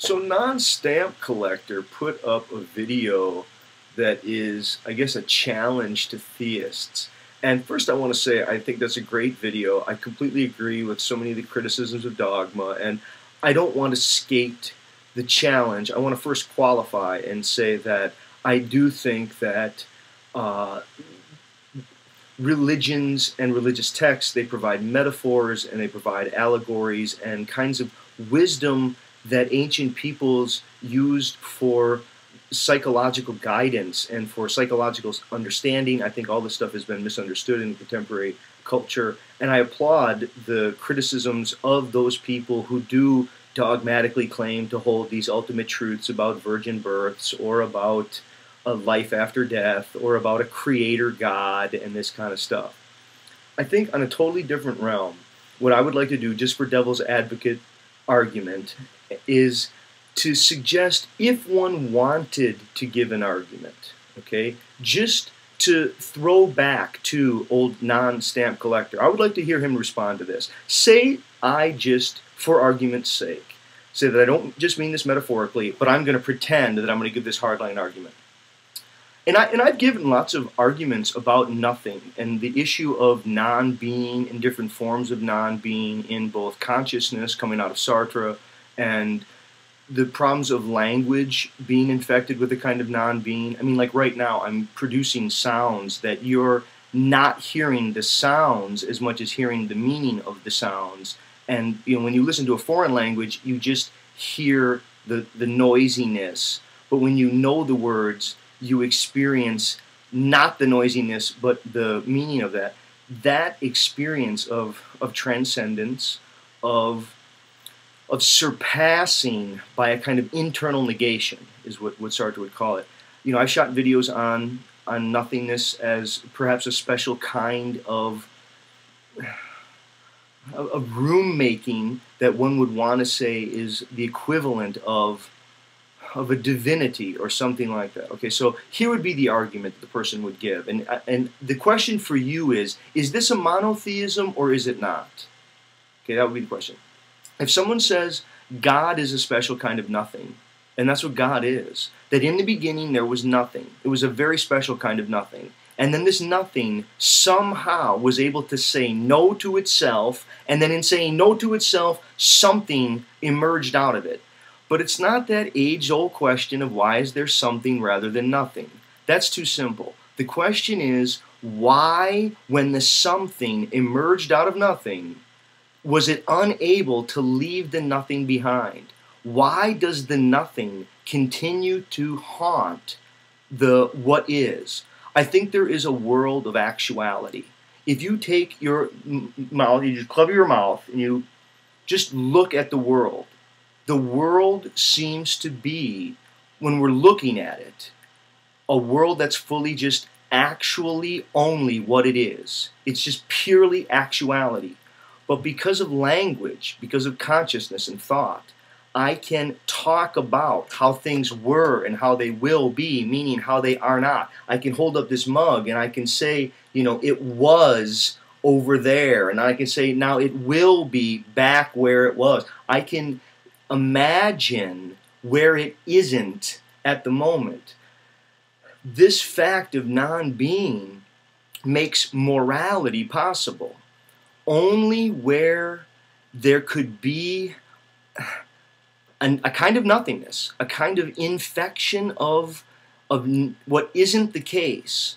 So Non-Stamp Collector put up a video that is, I guess, a challenge to theists. And first I want to say I think that's a great video. I completely agree with so many of the criticisms of dogma, and I don't want to skate the challenge. I want to first qualify and say that I do think that religions and religious texts, they provide metaphors and they provide allegories and kinds of wisdom that ancient peoples used for psychological guidance and for psychological understanding. I think all this stuff has been misunderstood in contemporary culture, and I applaud the criticisms of those people who do dogmatically claim to hold these ultimate truths about virgin births or about a life after death or about a creator God and this kind of stuff. I think on a totally different realm, what I would like to do, just for devil's advocate argument, is to suggest, if one wanted to give an argument, okay, just to throw back to old Non-Stamp Collector, I would like to hear him respond to this. Say I just, for argument's sake, say that I don't just mean this metaphorically, but I'm going to pretend that I'm going to give this hardline argument. And I've given lots of arguments about nothing and the issue of non-being and different forms of non-being in both consciousness coming out of Sartre and the problems of language being infected with a kind of non-being. I mean, like right now I'm producing sounds that you're not hearing the sounds as much as hearing the meaning of the sounds. And you know, when you listen to a foreign language, you just hear the noisiness. But when you know the words, you experience not the noisiness, but the meaning of that. That experience of transcendence, of surpassing by a kind of internal negation is what Sartre would call it. You know, I've shot videos on nothingness as perhaps a special kind of room making that one would want to say is the equivalent of a divinity or something like that. Okay, so here would be the argument that the person would give. And the question for you is this a monotheism or is it not? Okay, that would be the question. If someone says God is a special kind of nothing, and that's what God is, that in the beginning there was nothing, it was a very special kind of nothing, and then this nothing somehow was able to say no to itself, and then in saying no to itself, something emerged out of it. But it's not that age-old question of why is there something rather than nothing. That's too simple. The question is, why, when the something emerged out of nothing, was it unable to leave the nothing behind? Why does the nothing continue to haunt the what is? I think there is a world of actuality. If you take your mouth, you just cover your mouth, and you just look at the world seems to be, when we're looking at it, a world that's fully just actually only what it is. It's just purely actuality. But because of language, because of consciousness and thought, I can talk about how things were and how they will be, meaning how they are not. I can hold up this mug and I can say, you know, it was over there, and I can say now it will be back where it was. I can imagine where it isn't at the moment. This fact of non-being makes morality possible. Only where there could be a kind of nothingness, a kind of infection of what isn't the case,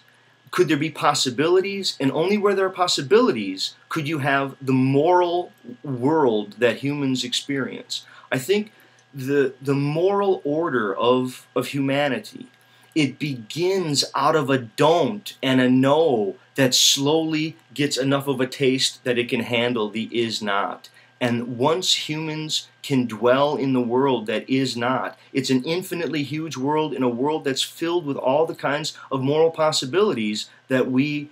could there be possibilities, and only where there are possibilities could you have the moral world that humans experience. I think the moral order of humanity, it begins out of a don't and a no that slowly gets enough of a taste that it can handle the is not. And once humans can dwell in the world that is not, it's an infinitely huge world, in a world that's filled with all the kinds of moral possibilities that we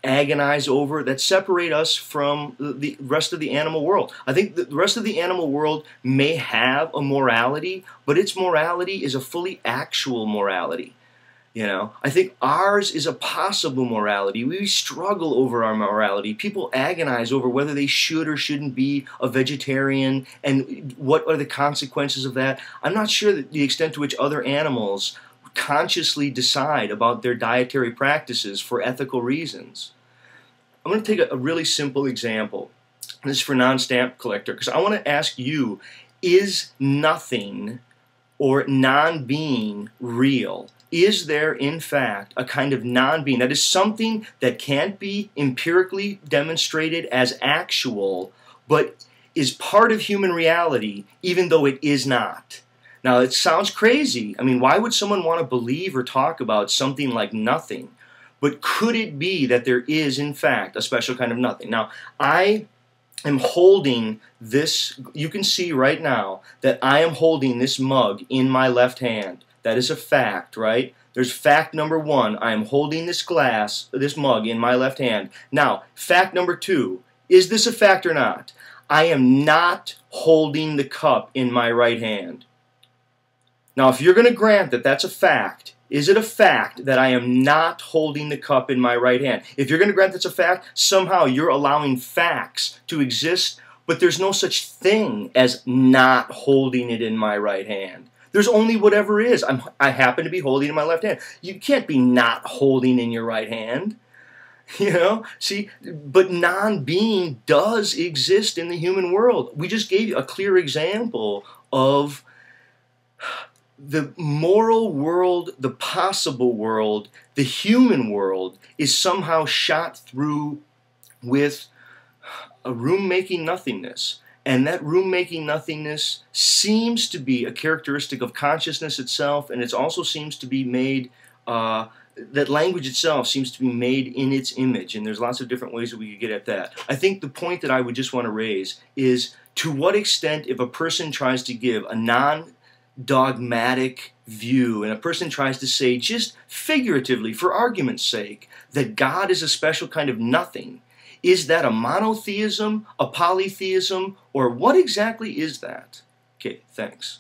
agonize over, that separate us from the rest of the animal world. I think the rest of the animal world may have a morality, but its morality is a fully actual morality. You know, I think ours is a possible morality. We struggle over our morality. People agonize over whether they should or shouldn't be a vegetarian and what are the consequences of that. I'm not sure that the extent to which other animals consciously decide about their dietary practices for ethical reasons. I'm going to take a really simple example. This is for non-stamp collector, because I want to ask you, is nothing or non-being real? Is there, in fact, a kind of non-being that is something that can't be empirically demonstrated as actual, but is part of human reality, even though it is not? Now, it sounds crazy. I mean, why would someone want to believe or talk about something like nothing? But could it be that there is, in fact, a special kind of nothing? Now, I am holding this, you can see right now that I am holding this mug in my left hand. That is a fact, right? There's fact number one. I am holding this glass, this mug in my left hand. Now, fact number two, is this a fact or not? I am not holding the cup in my right hand. Now, if you're going to grant that that's a fact, is it a fact that I am not holding the cup in my right hand? If you're going to grant that's a fact, somehow you're allowing facts to exist, but there's no such thing as not holding it in my right hand. There's only whatever is. I happen to be holding in my left hand. You can't be not holding in your right hand. You know, see, but non-being does exist in the human world. We just gave you a clear example of the moral world, the possible world, the human world is somehow shot through with a room-making nothingness. And that room-making nothingness seems to be a characteristic of consciousness itself, and it also seems to be made, that language itself seems to be made in its image, and there's lots of different ways that we could get at that. I think the point that I would just want to raise is, to what extent, if a person tries to give a non-dogmatic view, and a person tries to say, just figuratively, for argument's sake, that God is a special kind of nothing, is that a monotheism, a polytheism, or what exactly is that? Okay, thanks.